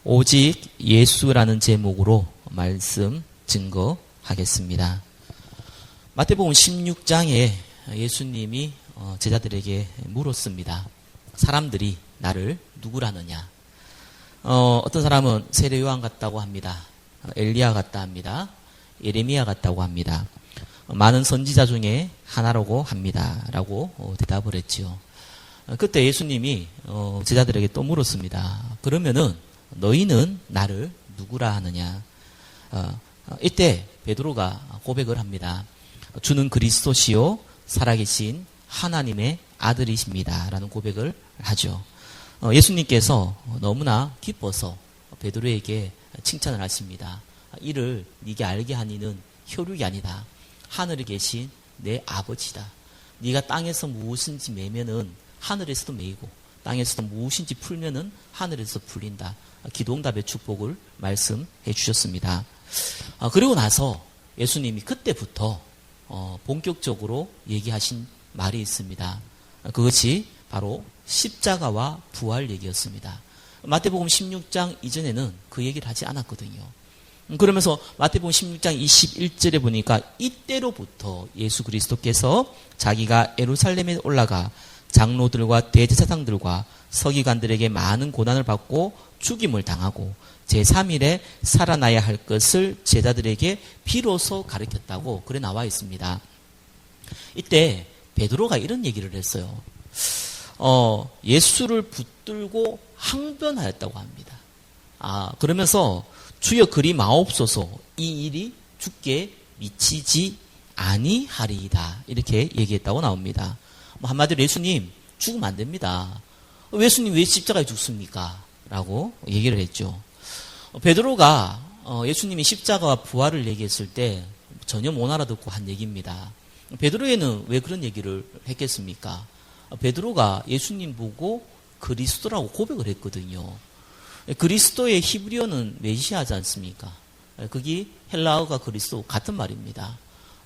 오직 예수라는 제목으로 말씀 증거하겠습니다. 마태복음 16장에 예수님이 제자들에게 물었습니다. 사람들이 나를 누구라느냐? 어떤 사람은 세례 요한 같다고 합니다. 엘리야 같다 합니다. 예레미야 같다고 합니다. 많은 선지자 중에 하나라고 합니다. 라고 대답을 했지요. 그때 예수님이 제자들에게 또 물었습니다. 그러면은 너희는 나를 누구라 하느냐? 이때 베드로가 고백을 합니다. 주는 그리스도시요 살아계신 하나님의 아들이십니다. 라는 고백을 하죠. 예수님께서 너무나 기뻐서 베드로에게 칭찬을 하십니다. 이를 네게 알게 하니는 혈육이 아니다. 하늘에 계신 내 아버지다. 네가 땅에서 무엇인지 매면은 하늘에서도 매이고 땅에서도 무엇인지 풀면은 하늘에서 풀린다. 기도응답의 축복을 말씀해 주셨습니다. 그리고 나서 예수님이 그때부터 본격적으로 얘기하신 말이 있습니다. 그것이 바로 십자가와 부활 얘기였습니다. 마태복음 16장 이전에는 그 얘기를 하지 않았거든요. 그러면서 마태복음 16장 21절에 보니까 이때로부터 예수 그리스도께서 자기가 예루살렘에 올라가 장로들과 대제사장들과 서기관들에게 많은 고난을 받고 죽임을 당하고 제3일에 살아나야 할 것을 제자들에게 비로소 가르쳤다고 글에 나와 있습니다. 이때 베드로가 이런 얘기를 했어요. 예수를 붙들고 항변하였다고 합니다. 그러면서 주여 그리 마옵소서 이 일이 주께 미치지 아니하리이다. 이렇게 얘기했다고 나옵니다. 한마디로 예수님 죽으면 안 됩니다. 예수님 왜 십자가에 죽습니까? 라고 얘기를 했죠. 베드로가 예수님이 십자가와 부활을 얘기했을 때 전혀 못 알아듣고 한 얘기입니다. 베드로에는 왜 그런 얘기를 했겠습니까? 베드로가 예수님 보고 그리스도라고 고백을 했거든요. 그리스도의 히브리어는 메시아지 않습니까? 그게 헬라어가 그리스도 같은 말입니다.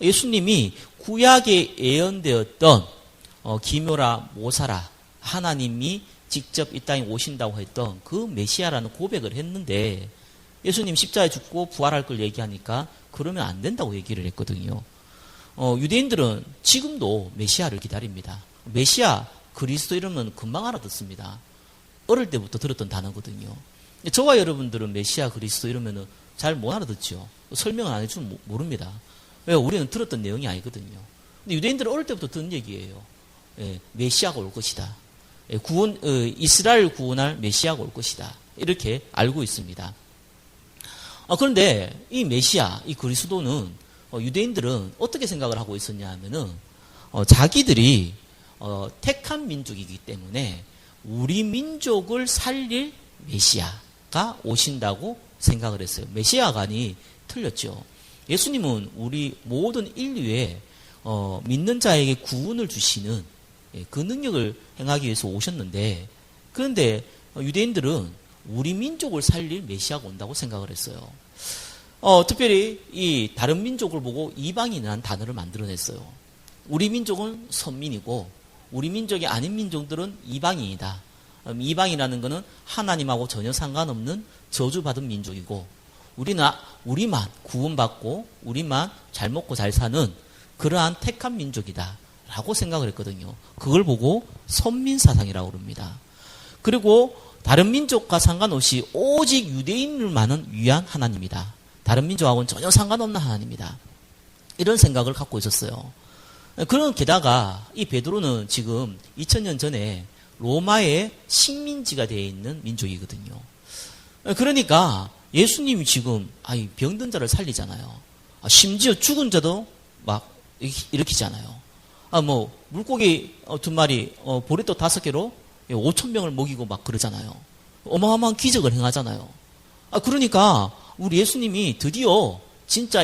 예수님이 구약에 예언되었던 기묘라 모사라 하나님이 직접 이 땅에 오신다고 했던 그 메시아라는 고백을 했는데 예수님 십자가에 죽고 부활할 걸 얘기하니까 그러면 안 된다고 얘기를 했거든요. 유대인들은 지금도 메시아를 기다립니다. 메시아 그리스도 이러면 금방 알아듣습니다. 어릴 때부터 들었던 단어거든요. 저와 여러분들은 메시아 그리스도 이러면 잘 못 알아듣죠. 설명을 안 해주면 모릅니다. 왜? 우리는 들었던 내용이 아니거든요. 근데 유대인들은 어릴 때부터 듣는 얘기예요. 메시아가 올 것이다. 이스라엘 구원할 메시아가 올 것이다. 이렇게 알고 있습니다. 그런데 이 메시아, 이 그리스도는 유대인들은 어떻게 생각을 하고 있었냐 하면은 자기들이 택한 민족이기 때문에 우리 민족을 살릴 메시아가 오신다고 생각을 했어요. 메시아가 아니 틀렸죠. 예수님은 우리 모든 인류에 믿는 자에게 구원을 주시는 그 능력을 행하기 위해서 오셨는데 그런데 유대인들은 우리 민족을 살릴 메시아가 온다고 생각을 했어요. 특별히 이 다른 민족을 보고 이방인이라는 단어를 만들어냈어요. 우리 민족은 선민이고 우리 민족이 아닌 민족들은 이방인이다. 이방이라는 것은 하나님하고 전혀 상관없는 저주받은 민족이고 우리만 구원받고 우리만 잘 먹고 잘 사는 그러한 택한 민족이다 라고 생각을 했거든요. 그걸 보고 선민사상이라고 그럽니다. 그리고 다른 민족과 상관없이 오직 유대인을만은 위한 하나님이다. 다른 민족하고는 전혀 상관없는 하나님이다. 이런 생각을 갖고 있었어요. 그런 게다가 이 베드로는 지금 2000년 전에 로마의 식민지가 되어 있는 민족이거든요. 그러니까 예수님이 지금 병든 자를 살리잖아요. 심지어 죽은 자도 막 일으키잖아요. 물고기 2마리, 보리떡 5개로 5,000명을 먹이고 막 그러잖아요. 어마어마한 기적을 행하잖아요. 그러니까 우리 예수님이 드디어 진짜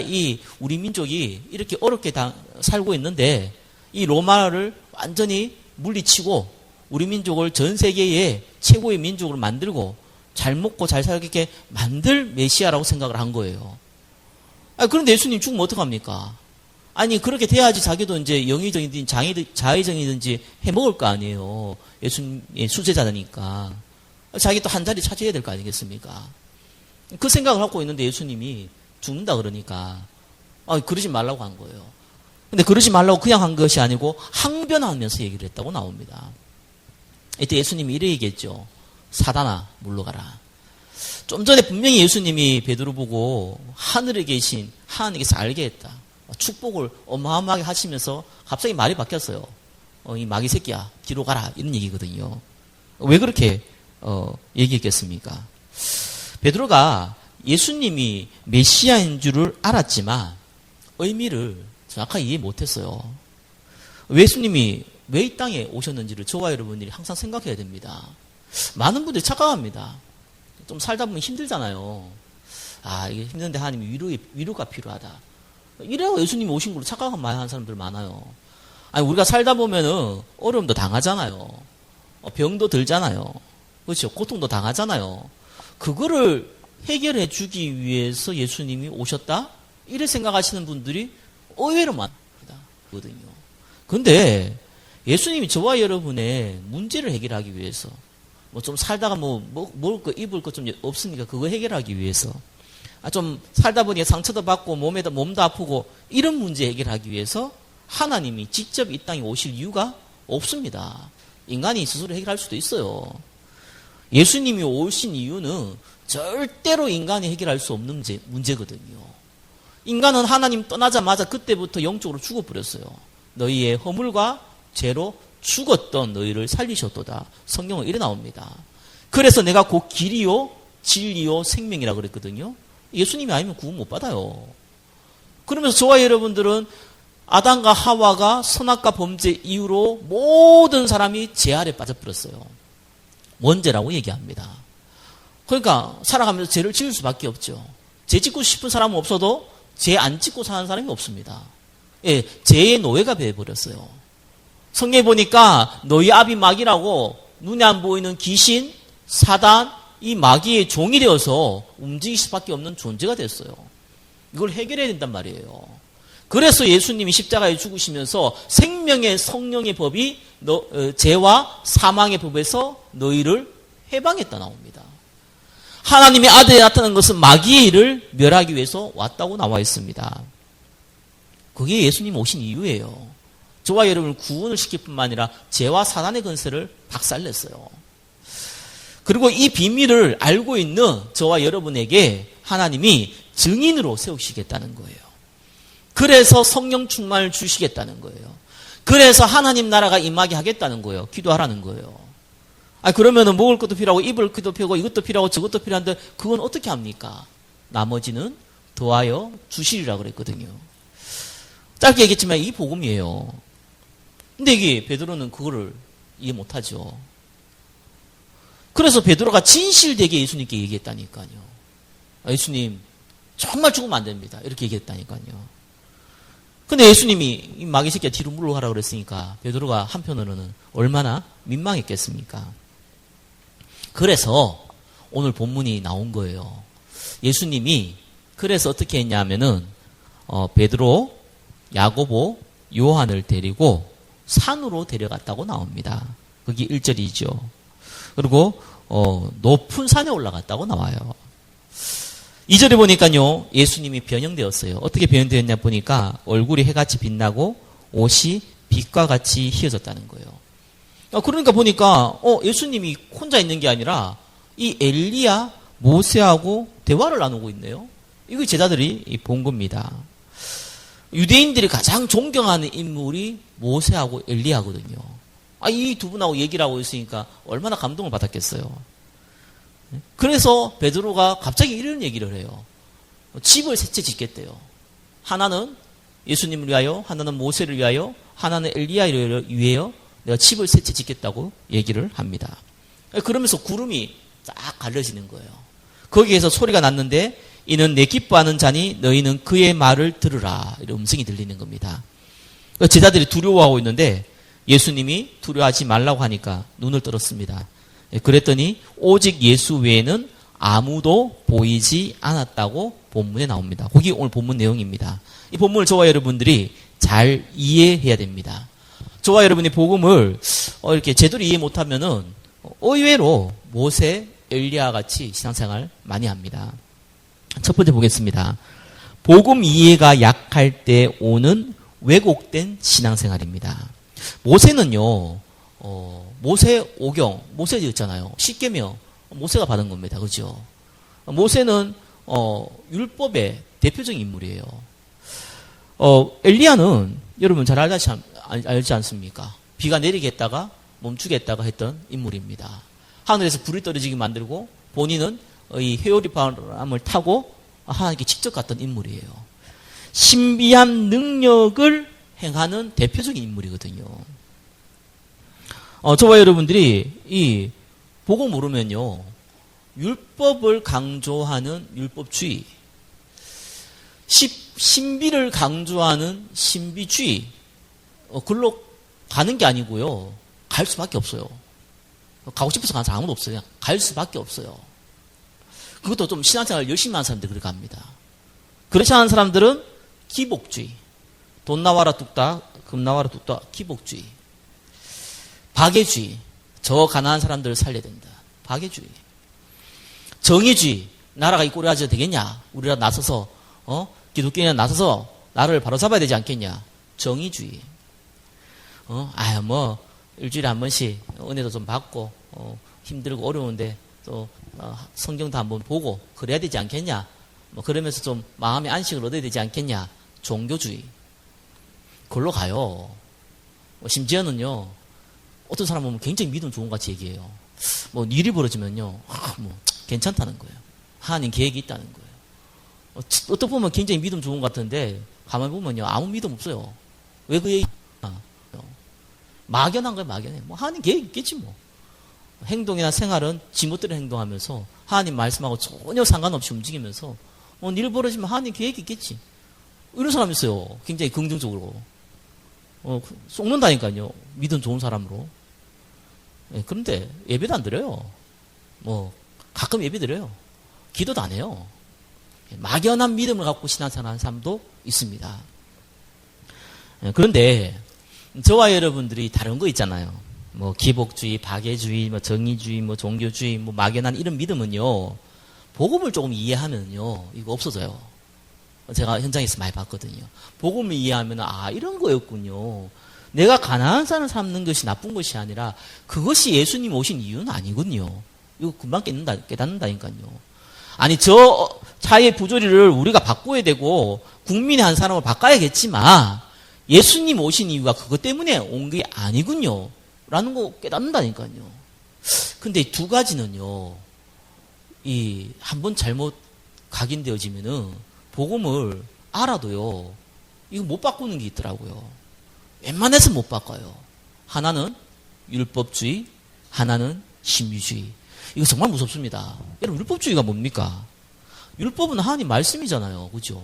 우리 민족이 이렇게 어렵게 살고 있는데 이 로마를 완전히 물리치고 우리 민족을 전 세계의 최고의 민족으로 만들고 잘 먹고 잘 살게 만들 메시아라고 생각을 한 거예요. 그런데 예수님 죽으면 어떡합니까? 그렇게 돼야지 자기도 이제 영의정이든지 자의정이든지 해 먹을 거 아니에요. 예수님의 수제자니까. 자기 또 한 자리 차지해야 될 거 아니겠습니까? 그 생각을 하고 있는데 예수님이 죽는다 그러니까 그러지 말라고 한 거예요. 근데 그러지 말라고 그냥 한 것이 아니고 항변하면서 얘기를 했다고 나옵니다. 이때 예수님이 이래 얘기했죠. 사단아 물러가라. 좀 전에 분명히 예수님이 베드로 보고 하늘에 계신 하나님께서 알게 했다. 축복을 어마어마하게 하시면서 갑자기 말이 바뀌었어요. 이 마귀 새끼야 뒤로 가라 이런 얘기거든요. 왜 그렇게 얘기했겠습니까? 베드로가 예수님이 메시아인 줄을 알았지만 의미를 정확하게 이해 못했어요. 예수님이 왜 이 땅에 오셨는지를 저와 여러분들이 항상 생각해야 됩니다. 많은 분들이 착각합니다. 좀 살다 보면 힘들잖아요. 이게 힘든데 하나님이 위로가 필요하다. 이래야 예수님이 오신 걸로 착각하고 많이 하는 사람들 많아요. 우리가 살다 보면은 어려움도 당하잖아요. 병도 들잖아요. 그렇죠. 고통도 당하잖아요. 그거를 해결해 주기 위해서 예수님이 오셨다? 이래 생각하시는 분들이 의외로 많거든요. 그런데 예수님이 저와 여러분의 문제를 해결하기 위해서 좀 살다가 먹을 거 입을 거 좀 없으니까 그거 해결하기 위해서 좀 살다 보니 상처도 받고 몸도 아프고 이런 문제 해결하기 위해서 하나님이 직접 이 땅에 오실 이유가 없습니다. 인간이 스스로 해결할 수도 있어요. 예수님이 오신 이유는 절대로 인간이 해결할 수 없는 문제거든요. 인간은 하나님 떠나자마자 그때부터 영적으로 죽어버렸어요. 너희의 허물과 죄로 죽었던 너희를 살리셨도다. 성경은 이래 나옵니다. 그래서 내가 곧 길이요 진리요 생명이라 그랬거든요. 예수님이 아니면 구원 못 받아요. 그러면서 저와 여러분들은 아담과 하와가 선악과 범죄 이후로 모든 사람이 죄 아래 빠져버렸어요. 원죄라고 얘기합니다. 그러니까 살아가면서 죄를 지을 수밖에 없죠. 죄 짓고 싶은 사람은 없어도 죄 안 짓고 사는 사람이 없습니다. 죄의 노예가 되어버렸어요. 성경에 보니까 너희 아비 마귀라고 눈에 안 보이는 귀신, 사단, 이 마귀의 종이 되어서 움직일 수밖에 없는 존재가 됐어요. 이걸 해결해야 된단 말이에요. 그래서 예수님이 십자가에 죽으시면서 생명의 성령의 법이 죄와 사망의 법에서 너희를 해방했다 나옵니다. 하나님의 아들이 나타난 것은 마귀의 일을 멸하기 위해서 왔다고 나와 있습니다. 그게 예수님 오신 이유예요. 저와 여러분을 구원을 시킬 뿐만 아니라 죄와 사단의 권세를 박살냈어요. 그리고 이 비밀을 알고 있는 저와 여러분에게 하나님이 증인으로 세우시겠다는 거예요. 그래서 성령 충만을 주시겠다는 거예요. 그래서 하나님 나라가 임하게 하겠다는 거예요. 기도하라는 거예요. 그러면은 먹을 것도 필요하고 입을 것도 필요하고 이것도 필요하고 저것도 필요한데 그건 어떻게 합니까? 나머지는 더하여 주시리라 그랬거든요. 짧게 얘기했지만 이 복음이에요. 근데 이게 베드로는 그거를 이해 못하죠. 그래서 베드로가 진실되게 예수님께 얘기했다니까요. 예수님 정말 죽으면 안 됩니다. 이렇게 얘기했다니까요. 근데 예수님이 이 마귀 새끼야 뒤로 물러가라 그랬으니까 베드로가 한편으로는 얼마나 민망했겠습니까? 그래서 오늘 본문이 나온 거예요. 예수님이 그래서 어떻게 했냐면은 베드로, 야고보, 요한을 데리고 산으로 데려갔다고 나옵니다. 그게 1절이죠. 그리고 높은 산에 올라갔다고 나와요. 2절에 보니까요. 예수님이 변형되었어요. 어떻게 변형되었냐 보니까 얼굴이 해같이 빛나고 옷이 빛과 같이 휘어졌다는 거예요. 그러니까 보니까 예수님이 혼자 있는 게 아니라 이 엘리야, 모세하고 대화를 나누고 있네요. 이거 제자들이 본 겁니다. 유대인들이 가장 존경하는 인물이 모세하고 엘리야거든요. 이 두 분하고 얘기를 하고 있으니까 얼마나 감동을 받았겠어요. 그래서 베드로가 갑자기 이런 얘기를 해요. 집을 셋째 짓겠대요. 하나는 예수님을 위하여, 하나는 모세를 위하여, 하나는 엘리야를 위하여 내가 집을 셋째 짓겠다고 얘기를 합니다. 그러면서 구름이 딱 갈려지는 거예요. 거기에서 소리가 났는데 이는 내 기뻐하는 자니 너희는 그의 말을 들으라. 이런 음성이 들리는 겁니다. 제자들이 두려워하고 있는데 예수님이 두려워하지 말라고 하니까 눈을 떨었습니다. 그랬더니 오직 예수 외에는 아무도 보이지 않았다고 본문에 나옵니다. 그게 오늘 본문 내용입니다. 이 본문을 저와 여러분들이 잘 이해해야 됩니다. 저와 여러분이 복음을 이렇게 제대로 이해 못하면은 의외로 모세, 엘리야 같이 신앙생활 많이 합니다. 첫 번째 보겠습니다. 복음 이해가 약할 때 오는 왜곡된 신앙생활입니다. 모세는요, 모세 오경, 모세였잖아요. 십계명, 모세가 받은 겁니다. 그죠? 모세는, 율법의 대표적인 인물이에요. 엘리야는 여러분 잘 알지 않습니까? 비가 내리겠다가 멈추겠다가 했던 인물입니다. 하늘에서 불이 떨어지게 만들고 본인은 이 회오리 바람을 타고 하나님께 직접 갔던 인물이에요. 신비한 능력을 행하는 대표적인 인물이거든요. 저와 여러분들이 이 보고 모르면요, 율법을 강조하는 율법주의, 신비를 강조하는 신비주의, 글로 가는 게 아니고요, 갈 수밖에 없어요. 가고 싶어서 가는 사람 아무도 없어요. 갈 수밖에 없어요. 그것도 좀 신앙생활 열심히 하는 사람들 그렇게 합니다. 그렇지 않은 사람들은 기복주의, 돈 나와라 뚝딱, 금 나와라 뚝딱, 기복주의, 박애주의, 저 가난한 사람들을 살려야 된다. 박애주의, 정의주의, 나라가 이 꼴이 가져도 되겠냐? 우리라 나서서 기독교인이 나서서 나라를 바로잡아야 되지 않겠냐? 정의주의. 일주일에 한 번씩 은혜도 좀 받고 힘들고 어려운데 또 성경도 한번 보고 그래야 되지 않겠냐? 그러면서 좀 마음의 안식을 얻어야 되지 않겠냐? 종교주의. 그걸로 가요. 심지어는요, 어떤 사람 보면 굉장히 믿음 좋은 것 같이 얘기해요. 일이 벌어지면요, 괜찮다는 거예요. 하나님 계획이 있다는 거예요. 어떻게 보면 굉장히 믿음 좋은 것 같은데 가만히 보면요, 아무 믿음 없어요. 왜 그 얘기? 막연한 거예요, 막연해. 하나님 계획 있겠지 뭐. 행동이나 생활은 지멋대로 행동하면서 하나님 말씀하고 전혀 상관없이 움직이면서 일 벌어지면 하나님 계획이 있겠지. 이런 사람 있어요. 굉장히 긍정적으로. 속는다니까요. 믿음 좋은 사람으로. 그런데 예배도 안 드려요. 가끔 예배 드려요. 기도도 안 해요. 막연한 믿음을 갖고 신앙생활하는 사람도 있습니다. 그런데 저와 여러분들이 다른 거 있잖아요. 기복주의, 박애주의, 정의주의, 종교주의, 막연한 이런 믿음은요, 복음을 조금 이해하면요, 이거 없어져요. 제가 현장에서 많이 봤거든요. 복음을 이해하면, 이런 거였군요. 내가 가난한 삶을 삶는 것이 나쁜 것이 아니라, 그것이 예수님 오신 이유는 아니군요. 이거 금방 깨닫는다니까요. 아니, 저 차의 부조리를 우리가 바꿔야 되고, 국민의 한 사람을 바꿔야겠지만, 예수님 오신 이유가 그것 때문에 온 게 아니군요. 라는 거 깨닫는다니까요. 근데 이 두 가지는요, 한번 잘못 각인되어지면은, 복음을 알아도요, 이거 못 바꾸는 게 있더라고요. 웬만해서 못 바꿔요. 하나는 율법주의, 하나는 신비주의. 이거 정말 무섭습니다. 여러분, 율법주의가 뭡니까? 율법은 하나님 말씀이잖아요. 그죠?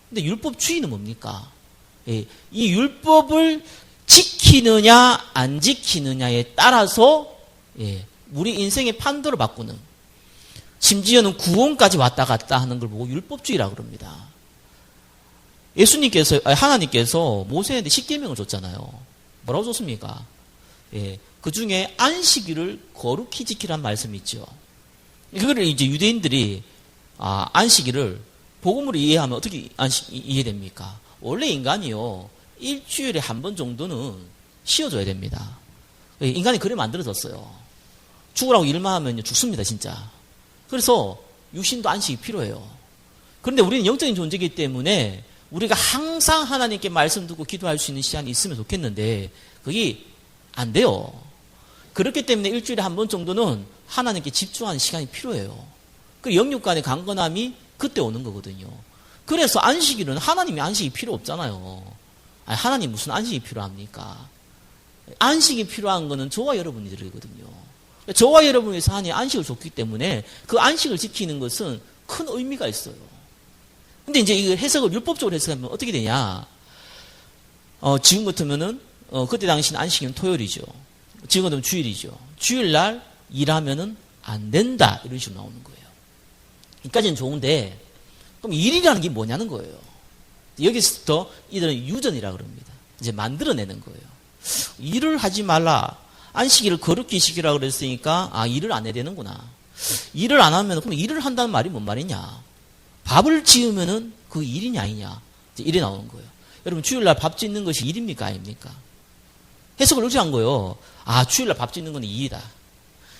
근데 율법주의는 뭡니까? 이 율법을 지키느냐 안 지키느냐에 따라서 우리 인생의 판도를 바꾸는, 심지어는 구원까지 왔다 갔다 하는 걸 보고 율법주의라고 그럽니다. 하나님께서 모세한테 십계명을 줬잖아요. 뭐라고 줬습니까? 그 중에 안식일을 거룩히 지키라는 말씀이 있죠. 그거를 이제 유대인들이 안식일을 복음으로 이해하면 어떻게 이해됩니까? 원래 인간이요, 일주일에 한 번 정도는 쉬어줘야 됩니다. 인간이 그래 만들어졌어요. 죽으라고 일만 하면 죽습니다, 진짜. 그래서 육신도 안식이 필요해요. 그런데 우리는 영적인 존재이기 때문에 우리가 항상 하나님께 말씀 듣고 기도할 수 있는 시간이 있으면 좋겠는데 그게 안 돼요. 그렇기 때문에 일주일에 한 번 정도는 하나님께 집중하는 시간이 필요해요. 그 영육 간의 강건함이 그때 오는 거거든요. 그래서 안식일은 하나님이 안식이 필요 없잖아요. 하나님 무슨 안식이 필요합니까? 안식이 필요한 거는 저와 여러분들이거든요. 저와 여러분을 위해서 하나님이 안식을 줬기 때문에 그 안식을 지키는 것은 큰 의미가 있어요. 근데 이제 이 해석을 율법적으로 해석하면 어떻게 되냐? 지금 같으면은 그때 당시는 안식일은 토요일이죠. 지금 같으면 주일이죠. 주일날 일하면은 안 된다, 이런 식으로 나오는 거예요. 여기까지는 좋은데 그럼 일이라는 게 뭐냐는 거예요. 여기서부터 이들은 유전이라 그럽니다. 이제 만들어내는 거예요. 일을 하지 말라. 안식일을 거룩히 지키라고 그랬으니까, 아, 일을 안 해야 되는구나. 일을 안 하면, 그럼 일을 한다는 말이 뭔 말이냐? 밥을 지으면은 그 일이냐, 아니냐? 이제 일이 나오는 거예요. 여러분, 주일날 밥 짓는 것이 일입니까, 아닙니까? 해석을 이렇게 한 거예요. 아, 주일날 밥 짓는 건 일이다.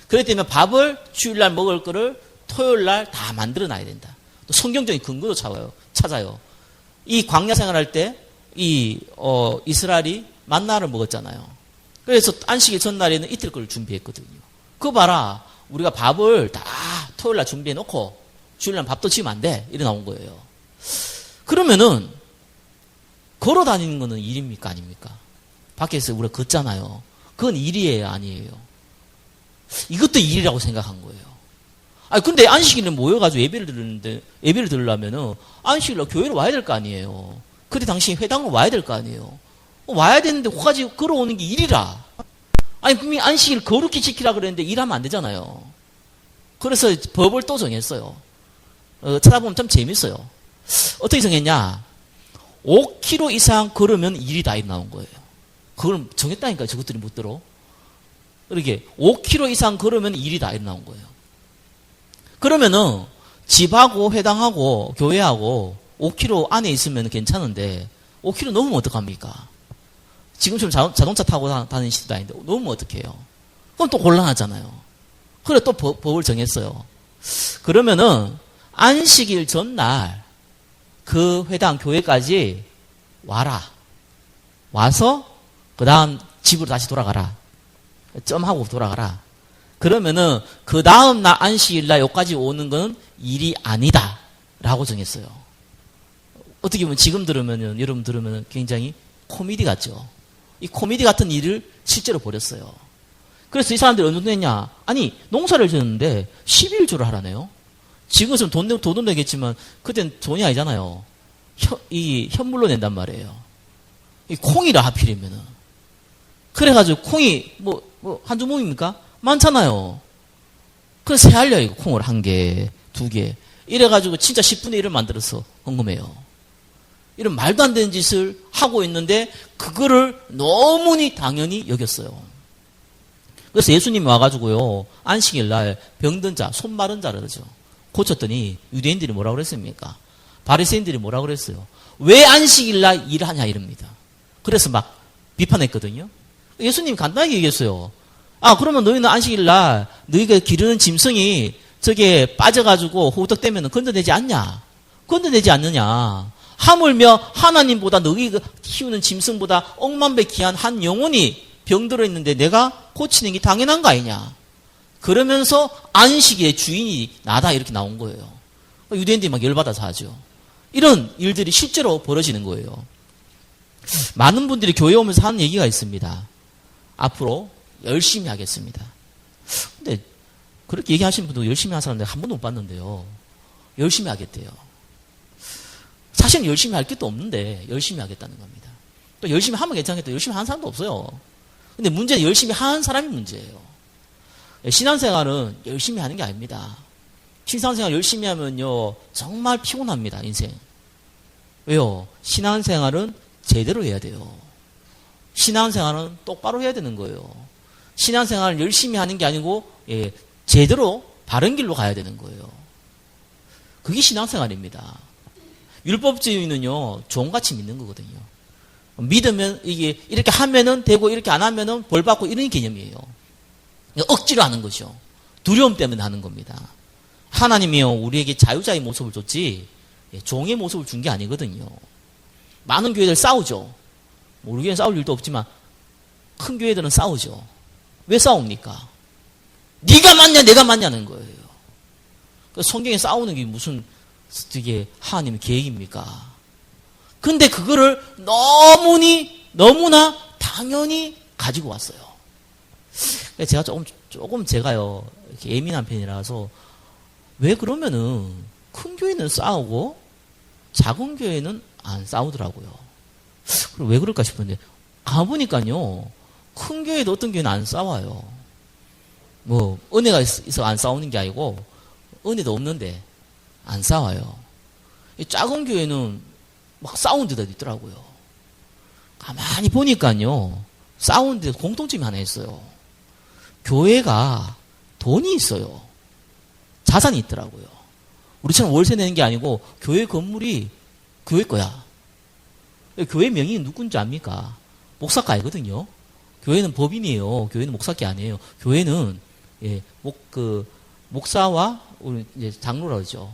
그렇기 때문에 밥을 주일날 먹을 거를 토요일날 다 만들어 놔야 된다. 또 성경적인 근거도 찾아요. 이 광야 생활할 때, 이스라엘이 만나를 먹었잖아요. 그래서 안식일 전날에는 이틀 걸 준비했거든요. 그거 봐라. 우리가 밥을 다 토요일날 준비해 놓고 주일날 밥도 지으면 안 돼. 이래 나온 거예요. 그러면은 걸어 다니는 거는 일입니까? 아닙니까? 밖에서 우리가 걷잖아요. 그건 일이에요? 아니에요? 이것도 일이라고 생각한 거예요. 아니, 근데 안식일에 모여가지고 예배를 들으려면은 안식일로 교회로 와야 될 거 아니에요. 그때 당시 회당으로 와야 될 거 아니에요. 와야 되는데 거기까지 걸어오는 게 일이라. 아니, 분명히 안식일 거룩히 지키라 그랬는데 일하면 안 되잖아요. 그래서 법을 또 정했어요. 찾아보면 참 재밌어요. 어떻게 정했냐? 5km 이상 걸으면 일이다. 이렇게 나온 거예요. 그걸 정했다니까요. 저것들이 못 들어. 이렇게 5km 이상 걸으면 일이다. 이렇게 나온 거예요. 그러면은 집하고 회당하고 교회하고 5km 안에 있으면 괜찮은데 5km 넘으면 어떡합니까? 지금처럼 자동차 타고 다니는 시대도 아닌데 넘으면 어떡해요? 그럼 또 곤란하잖아요. 그래 또 법을 정했어요. 그러면은 안식일 전날 그 회당 교회까지 와라. 와서 그 다음 집으로 다시 돌아가라. 점하고 돌아가라. 그러면은 그 다음 날 안식일날 여기까지 오는 건 일이 아니다. 라고 정했어요. 어떻게 보면 지금 들으면은, 여러분 들으면 굉장히 코미디 같죠. 이 코미디 같은 일을 실제로 벌였어요. 그래서 이 사람들이 어느 정도 했냐? 아니, 농사를 지었는데 12일조를 하라네요. 지금은 돈 내겠지만, 그땐 돈이 아니잖아요. 현물로 낸단 말이에요. 이 콩이라 하필이면은. 그래가지고 콩이 한두 몸입니까? 많잖아요. 그래서 세알려 이거 콩을 1개, 2개. 이래가지고 진짜 10분의 1을 만들어서 헌금해요. 이런 말도 안 되는 짓을 하고 있는데 그거를 너무니 당연히 여겼어요. 그래서 예수님이 와가지고요, 안식일 날 병든 자, 손 마른 자를 그러죠. 고쳤더니 유대인들이 뭐라고 그랬습니까? 바리새인들이 뭐라고 그랬어요? 왜 안식일 날 일을 하냐 이럽니다. 그래서 막 비판했거든요. 예수님이 간단하게 얘기했어요. 아, 그러면 너희는 안식일 날 너희가 기르는 짐승이 저게 빠져가지고 호덕되면 건져내지 않냐? 건져내지 않느냐? 하물며 하나님보다 너희가 키우는 짐승보다 억만배 귀한 한 영혼이 병들어 있는데 내가 고치는 게 당연한 거 아니냐? 그러면서 안식의 주인이 나다 이렇게 나온 거예요. 유대인들이 막 열받아서 하죠. 이런 일들이 실제로 벌어지는 거예요. 많은 분들이 교회 오면서 하는 얘기가 있습니다. 앞으로 열심히 하겠습니다. 근데 그렇게 얘기하시는 분도 열심히 하는 사람들 한 번도 못 봤는데요. 열심히 하겠대요. 사실은 열심히 할 게 또 없는데 열심히 하겠다는 겁니다. 또 열심히 하면 괜찮겠다. 열심히 하는 사람도 없어요. 근데 문제는 열심히 하는 사람이 문제예요. 신앙생활은 열심히 하는 게 아닙니다. 신앙생활 열심히 하면요 정말 피곤합니다. 인생. 왜요? 신앙생활은 제대로 해야 돼요. 신앙생활은 똑바로 해야 되는 거예요. 신앙생활을 열심히 하는 게 아니고 제대로 바른 길로 가야 되는 거예요. 그게 신앙생활입니다. 율법주의는요 종같이 믿는 거거든요. 믿으면 이게 이렇게 하면은 되고 이렇게 안 하면은 벌 받고 이런 개념이에요. 억지로 하는 거죠. 두려움 때문에 하는 겁니다. 하나님이요 우리에게 자유자의 모습을 줬지 종의 모습을 준 게 아니거든요. 많은 교회들 싸우죠. 우리 교회는 싸울 일도 없지만 큰 교회들은 싸우죠. 왜 싸웁니까? 네가 맞냐 내가 맞냐는 거예요. 성경에 싸우는 게 무슨 되게 하나님의 계획입니까? 근데 그거를 너무나 당연히 가지고 왔어요. 제가 조금 제가요 이렇게 예민한 편이라서 왜 그러면은 큰 교회는 싸우고 작은 교회는 안 싸우더라고요. 그럼 왜 그럴까 싶은데 가보니까요 큰 교회도 어떤 교회는 안 싸워요. 뭐 은혜가 있어 안 싸우는 게 아니고 은혜도 없는데 안 싸워요. 작은 교회는 막 싸우는 데도 있더라고요. 가만히 보니까요 싸우는 데 공통점이 하나 있어요. 교회가 돈이 있어요. 자산이 있더라고요. 우리처럼 월세 내는 게 아니고 교회 건물이 교회 거야. 교회 명의는 누군지 압니까? 목사가 아니거든요. 교회는 법인이에요. 교회는 목사가 아니에요. 교회는 목사와 우리 이제 장로라고 그러죠.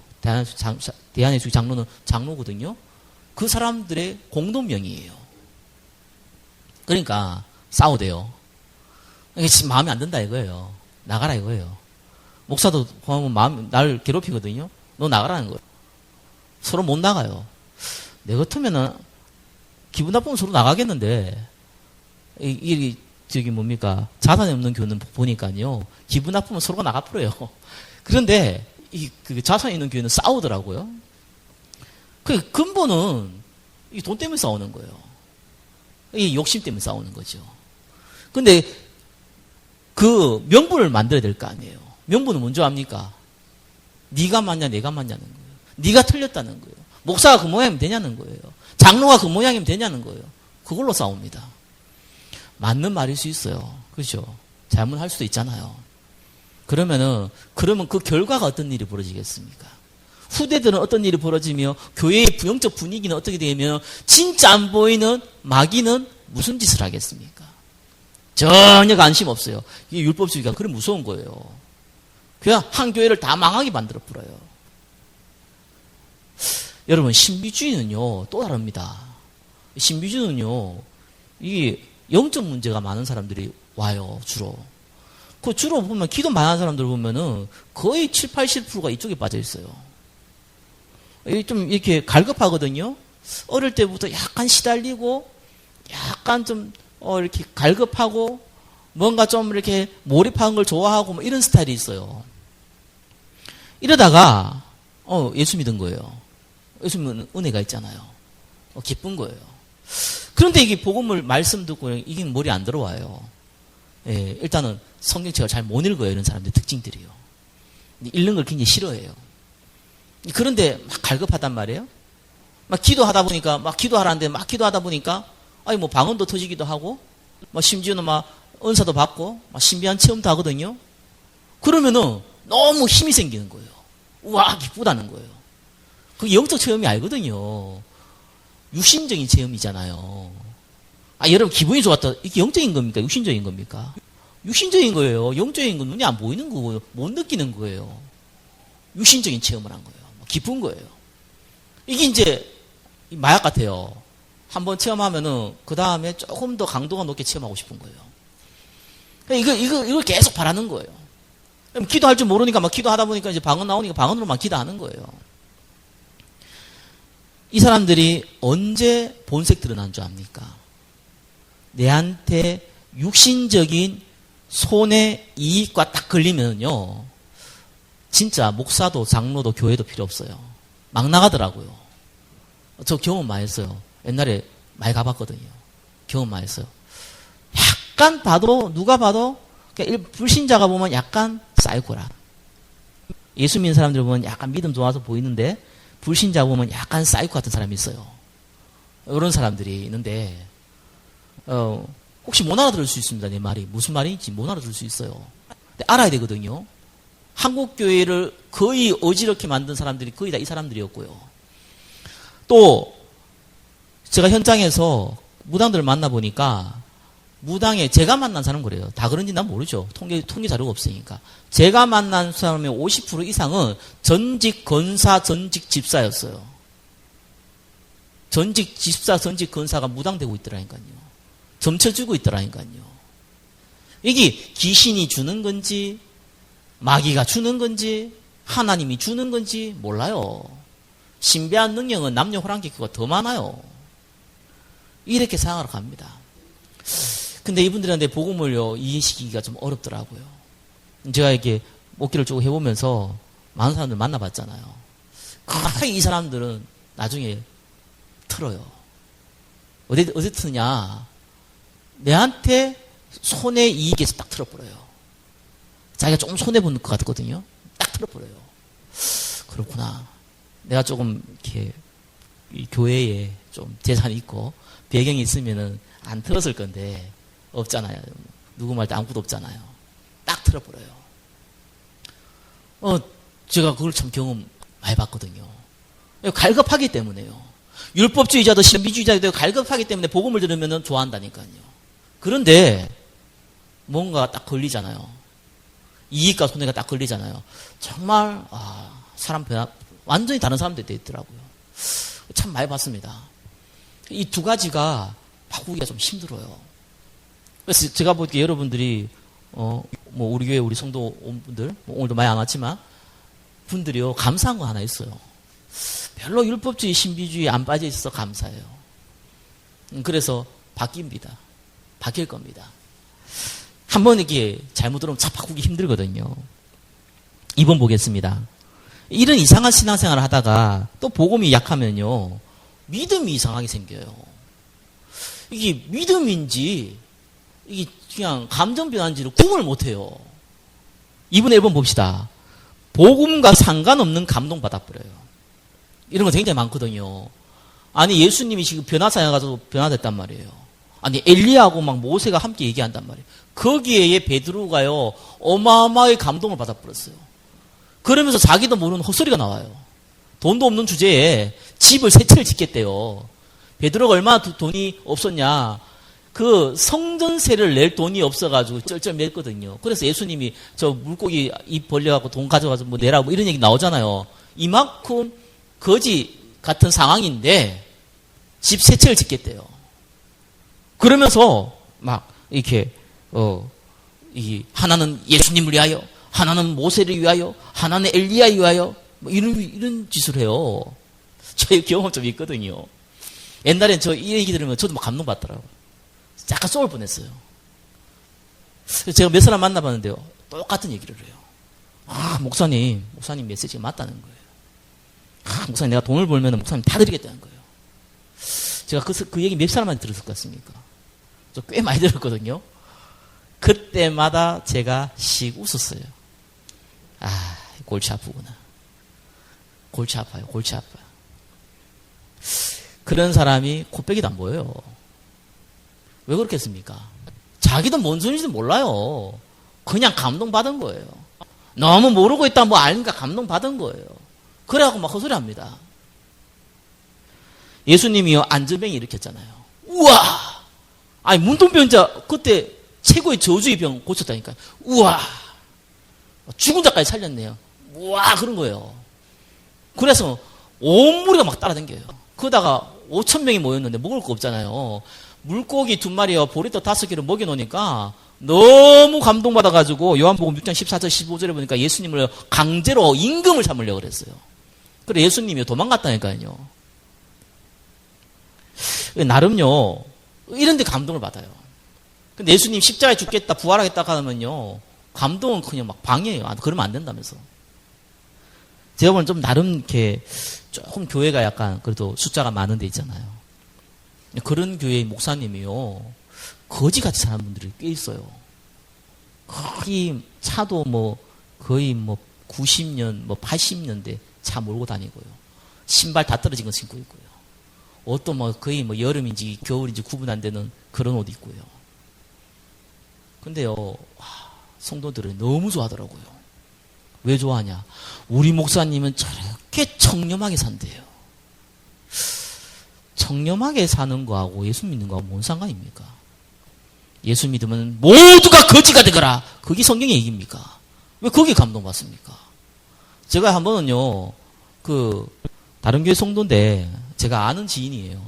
대한예수교 장로는 장로거든요. 그 사람들의 공동 명의예요. 그러니까 싸우대요. 이게 지금 마음에 안 든다 이거예요. 나가라 이거예요. 목사도 보면 날 괴롭히거든요. 너 나가라는 거예요. 서로 못 나가요. 내 같으면은 기분 나쁘면 서로 나가겠는데 이게 저기 뭡니까 자산이 없는 교회는 보니까요 기분 나쁘면 서로가 나가버려요. 그런데 그 자산이 있는 교회는 싸우더라고요. 그 근본은 이 돈 때문에 싸우는 거예요. 이 욕심 때문에 싸우는 거죠. 근데 그 명분을 만들어야 될 거 아니에요. 명분은 먼저 합니까? 네가 맞냐 내가 맞냐는 거예요. 네가 틀렸다는 거예요. 목사가 그 모양이면 되냐는 거예요. 장로가 그 모양이면 되냐는 거예요. 그걸로 싸웁니다. 맞는 말일 수 있어요. 그렇죠? 잘못할 수도 있잖아요. 그러면 그 결과가 어떤 일이 벌어지겠습니까? 후대들은 어떤 일이 벌어지며 교회의 영적 분위기는 어떻게 되면 진짜 안 보이는 마귀는 무슨 짓을 하겠습니까? 전혀 관심 없어요. 이게 율법주의가 그래 무서운 거예요. 그냥 한 교회를 다 망하게 만들어 버려요. 여러분 신비주의는요 또 다릅니다. 신비주의는요 이게 영적 문제가 많은 사람들이 와요 주로. 그 주로 보면 기도 많이 하는 사람들 보면은 거의 7, 80%가 이쪽에 빠져 있어요. 좀 이렇게 갈급하거든요. 어릴 때부터 약간 시달리고 약간 좀 이렇게 갈급하고 뭔가 좀 이렇게 몰입하는 걸 좋아하고 뭐 이런 스타일이 있어요. 이러다가 예수 믿은 거예요. 예수 믿는 은혜가 있잖아요. 기쁜 거예요. 그런데 이게 복음을 말씀 듣고 이게 머리 안 들어와요. 예, 일단은 성경책을 잘 못 읽어요. 이런 사람들 특징들이요. 읽는 걸 굉장히 싫어해요. 그런데 막 갈급하단 말이에요. 막 기도하다 보니까 막 기도하라는데 막 기도하다 보니까 아니 뭐 방언도 터지기도 하고 막 심지어는 막 은사도 받고 막 신비한 체험도 하거든요. 그러면은 너무 힘이 생기는 거예요. 우와 기쁘다는 거예요. 그게 영적 체험이 아니거든요. 육신적인 체험이잖아요. 여러분 기분이 좋았다. 이게 영적인 겁니까? 육신적인 겁니까? 육신적인 거예요. 영적인 건 눈이 안 보이는 거고요. 못 느끼는 거예요. 육신적인 체험을 한 거예요. 기쁜 거예요. 이게 이제 마약 같아요. 한번 체험하면은 그 다음에 조금 더 강도가 높게 체험하고 싶은 거예요. 이걸 계속 바라는 거예요. 기도할 줄 모르니까 막 기도하다 보니까 이제 방언 나오니까 방언으로만 기도하는 거예요. 이 사람들이 언제 본색 드러난 줄 압니까? 내한테 육신적인 손해 이익과 딱 걸리면요. 진짜 목사도 장로도 교회도 필요 없어요. 막 나가더라고요. 저 경험 많이 했어요. 옛날에 많이 가봤거든요. 경험 많이 했어요. 약간 봐도 누가 봐도 불신자가 보면 약간 사이코라. 예수 믿는 사람들 보면 약간 믿음 좋아서 보이는데 불신자 보면 약간 사이코 같은 사람이 있어요. 이런 사람들이 있는데 혹시 못 알아들을 수 있습니다. 내 말이 무슨 말인지 못 알아들을 수 있어요. 근데 알아야 되거든요. 한국 교회를 거의 어지럽게 만든 사람들이 거의 다 이 사람들이었고요. 또 제가 현장에서 무당들을 만나보니까 무당에 제가 만난 사람 그래요. 다 그런지 난 모르죠. 통계 자료가 없으니까. 제가 만난 사람의 50% 이상은 전직 건사, 전직 집사였어요. 전직 집사, 전직 건사가 무당되고 있더라니까요. 점쳐주고 있더라니까요. 이게 귀신이 주는 건지 마귀가 주는 건지 하나님이 주는 건지 몰라요. 신비한 능력은 남녀 호랑기가 더 많아요. 이렇게 생각하러 갑니다. 근데 이분들한테 복음을요 이해시키기가 좀 어렵더라고요. 제가 이렇게 목기를 쭉 해보면서 많은 사람들 만나봤잖아요. 정확하게 이 사람들은 나중에 틀어요. 어디 트냐? 내한테 손해 이익에서 딱 틀어버려요. 자기가 조금 손해보는 것 같거든요. 딱 틀어버려요. 그렇구나. 내가 조금 이렇게 이 교회에 좀 재산이 있고 배경이 있으면은 안 틀었을 건데 없잖아요. 누구 말도 아무것도 없잖아요. 틀어버려요. 제가 그걸 참 경험 많이 봤거든요. 갈급하기 때문에요. 율법주의자도 신비주의자도 갈급하기 때문에 복음을 들으면 좋아한다니까요. 그런데 뭔가 딱 걸리잖아요. 이익과 손해가 딱 걸리잖아요. 정말 사람 완전히 다른 사람들이 되더라고요. 참 많이 봤습니다. 이 두 가지가 바꾸기가 좀 힘들어요. 그래서 제가 보기에 여러분들이 뭐 우리 교회 우리 성도분들 오늘도 많이 안 왔지만 분들이요 감사한 거 하나 있어요. 별로 율법주의 신비주의 안 빠져 있어서 감사해요. 그래서 바뀝니다. 바뀔 겁니다. 한번 이게 잘못 들으면 참 바꾸기 힘들거든요. 2번 보겠습니다. 이런 이상한 신앙생활을 하다가 또 복음이 약하면요 믿음이 이상하게 생겨요. 이게 믿음인지 이게 그냥 감정 변화인지를 구분을 못해요. 2번 1번 봅시다. 복음과 상관없는 감동 받아버려요. 이런 거 굉장히 많거든요. 아니 예수님이 지금 변화사에 가서 변화됐단 말이에요. 아니 엘리야하고 막 모세가 함께 얘기한단 말이에요. 거기에 베드로가요 어마어마하게 감동을 받아버렸어요. 그러면서 자기도 모르는 헛소리가 나와요. 돈도 없는 주제에 집을 세 채를 짓겠대요. 베드로가 얼마나 돈이 없었냐. 그 성전세를 낼 돈이 없어가지고 쩔쩔 맸거든요. 그래서 예수님이 저 물고기 입 벌려갖고 돈 가져가서 뭐 내라 뭐 이런 얘기 나오잖아요. 이만큼 거지 같은 상황인데 집 세 채를 짓겠대요. 그러면서 막 이렇게 이 하나는 예수님을 위하여, 하나는 모세를 위하여, 하나는 엘리야를 위하여 뭐 이런 짓을 해요. 저의 경험 좀 있거든요. 옛날엔 저 이 얘기 들으면 저도 막 감동받더라고요. 약간 쏠 뻔했어요. 제가 몇 사람 만나봤는데요. 똑같은 얘기를 해요. 목사님 메시지가 맞다는 거예요. 목사님 내가 돈을 벌면 목사님 다 드리겠다는 거예요. 제가 그 얘기 몇 사람한테 들었을 것 같습니까? 저 꽤 많이 들었거든요. 그때마다 제가 씩 웃었어요. 골치 아프구나. 골치 아파요. 골치 아파요. 그런 사람이 코빼기도 안 보여요. 왜 그렇겠습니까? 자기도 뭔 소리인지도 몰라요. 그냥 감동받은 거예요. 너무 모르고 있다 뭐 아니까 감동받은 거예요. 그래갖고 막 헛소리 합니다. 예수님이요 안전병이 일으켰잖아요. 우와! 아니 문둥병자 그때 최고의 저주의 병 고쳤다니까요. 우와! 죽은 자까지 살렸네요. 우와! 그런 거예요. 그래서 온 무리가 막 따라다녀요. 그러다가 5,000명이 모였는데 먹을 거 없잖아요. 물고기 2마리와 보리떡 5개를 먹여놓으니까 너무 감동받아가지고 요한복음 6장 14절 15절에 보니까 예수님을 강제로 임금을 삼으려고 그랬어요. 그래 예수님이 도망갔다니까요. 나름요 이런 데 감동을 받아요. 근데 예수님 십자가에 죽겠다 부활하겠다 하면요 감동은 그냥 막 방해해요. 그러면 안 된다면서. 제가 보는 좀 나름 이렇게 조금 교회가 약간 그래도 숫자가 많은 데 있잖아요. 그런 교회의 목사님이요 거지같이 사는 분들이 꽤 있어요. 거의 차도 뭐 거의 뭐 90년 뭐 80년대 차 몰고 다니고요. 신발 다 떨어진 거 신고 있고요. 옷도 뭐 거의 뭐 여름인지 겨울인지 구분 안 되는 그런 옷 입고요. 근데요 성도들은 너무 좋아하더라고요. 왜 좋아하냐? 우리 목사님은 저렇게 청렴하게 산대요. 청렴하게 사는 거하고 예수 믿는 거하고 뭔 상관입니까? 예수 믿으면 모두가 거지가 되거라. 그게 성경의 얘기입니까? 왜 거기에 감동받습니까? 제가 한 번은요, 다른 교회 성도인데, 제가 아는 지인이에요.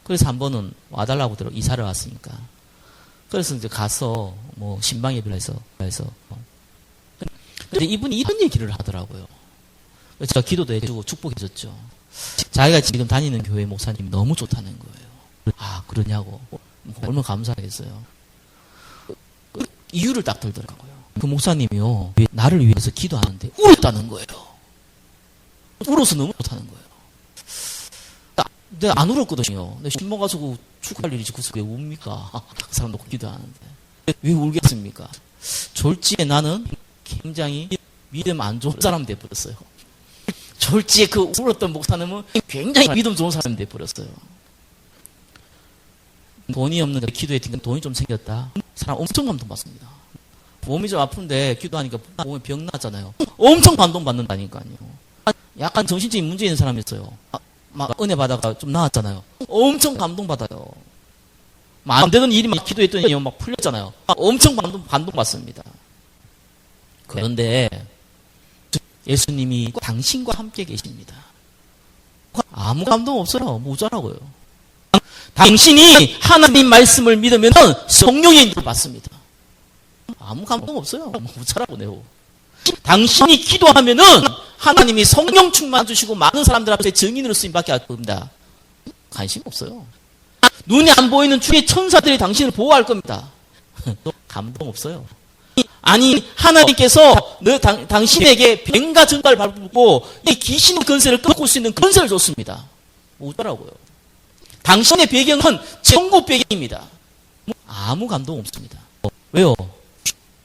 그래서 한 번은 와달라고 이사를 왔으니까. 그래서 이제 가서, 신방 예배를 해서. 근데 이분이 이런 얘기를 하더라고요. 그래서 제가 기도도 해주고 축복해줬죠. 자기가 지금 다니는 교회 목사님이 너무 좋다는 거예요. 그러냐고. 얼마나 감사하겠어요. 이유를 딱 들더라고요. 그 목사님이요, 나를 위해서 기도하는데 울었다는 거예요. 울어서 너무 좋다는 거예요. 내가 안 울었거든요. 근데 신방 가서 축구할 일이지, 그래서 왜 웁니까? 그 사람 놓고 기도하는데. 왜 울겠습니까? 졸지에 나는 굉장히 믿음 안 좋은 사람 돼버렸어요. 졸지에 울었던 목사님은 굉장히 믿음 좋은 사람이 돼버렸어요. 돈이 없는데 기도했더니 돈이 좀 생겼다. 사람 엄청 감동받습니다. 몸이 좀 아픈데 기도하니까 몸에 병 나잖아요. 엄청 감동받는다니까요. 약간 정신적인 문제 있는 사람이 있어요. 막 은혜 받아가 좀 나았잖아요. 엄청 감동받아요. 안 되던 일이 막 기도했더니 막 풀렸잖아요. 엄청 감동받습니다. 그런데 예수님이 당신과 함께 계십니다. 아무 감동 없어요. 모자라고요. 당신이 하나님 말씀을 믿으면 성령의 인도를 받습니다. 아무 감동 없어요. 모자라고요. 당신이 기도하면은 하나님이 성령 충만 주시고 많은 사람들 앞에 증인으로 쓰임밖에 안 됩니다. 관심 없어요. 눈이 안 보이는 주의 천사들이 당신을 보호할 겁니다. 감동 없어요. 아니 하나님께서 당신에게 뱀과 전갈을 밟고 이 귀신의 건세를 끊을 수 있는 건세를 줬습니다. 뭐더라고요. 당신의 배경은 천국 배경입니다. 아무 감동 없습니다. 왜요?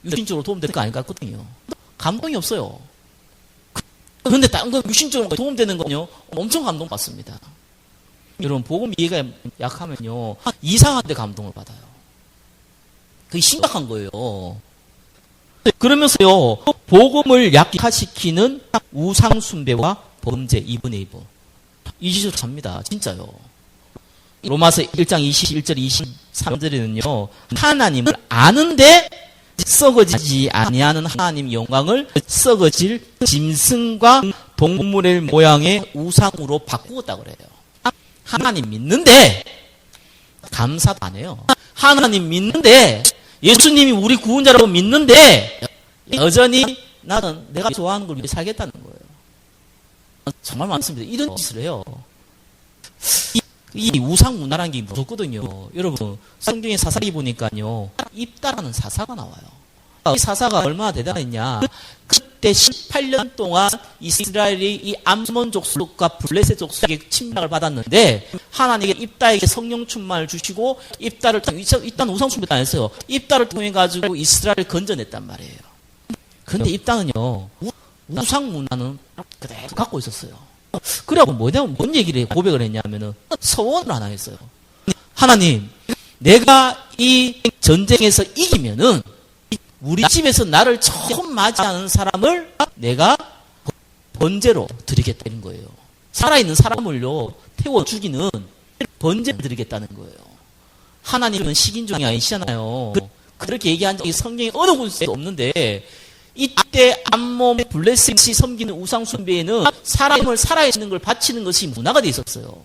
유신적으로 도움될 거 아닐까 했거든요. 감동이 없어요. 그런데 다른 거 유신적으로 도움되는 거요 엄청 감동받습니다. 여러분 복음 이해가 약하면요 이상한 데 감동을 받아요. 그게 심각한 거예요. 그러면서요 복음을 약화시키는 우상 숭배와 범죄 2분의 1번 이 짓을 합니다. 진짜요. 로마서 1장 21절 23절에는요 하나님을 아는데 썩어지지 아니하는 하나님 영광을 썩어질 짐승과 동물의 모양의 우상으로 바꾸었다 그래요. 하나님 믿는데 감사도 안 해요. 하나님 믿는데 예수님이 우리 구원자라고 믿는데 여전히 나는 내가 좋아하는 걸 위해 살겠다는 거예요. 정말 많습니다. 이런 짓을 해요. 이 우상 문화라는 게 무섭거든요. 여러분 성경에 사사기 보니까요 입다라는 사사가 나와요. 이 사사가 얼마나 대단했냐. 그때 18년 동안 이스라엘이 이 암몬 족속과 블레셋 족속에게 침략을 받았는데 하나님께 입다에게 성령 충만을 주시고 입다를 일단 우상 숭배도 안 했어요. 입다를 통해 가지고 이스라엘을 건져냈단 말이에요. 그런데 입다는요 우상 문화는 그대로 갖고 있었어요. 그래갖고 뭔 얘기를 고백을 했냐면은 서원을 하나 했어요. 하나님, 내가 이 전쟁에서 이기면은 우리 집에서 나를 처음 맞이하는 사람을 내가 번제로 드리겠다는 거예요. 살아있는 사람을요 태워 죽이는 번제를 드리겠다는 거예요. 하나님은 식인종이 아니시잖아요. 그렇게 얘기한 적이 성경에 어느 곳에도 없는데 이때 암몬 블레셋이 섬기는 우상 숭배에는 사람을 살아있는 걸 바치는 것이 문화가 돼 있었어요.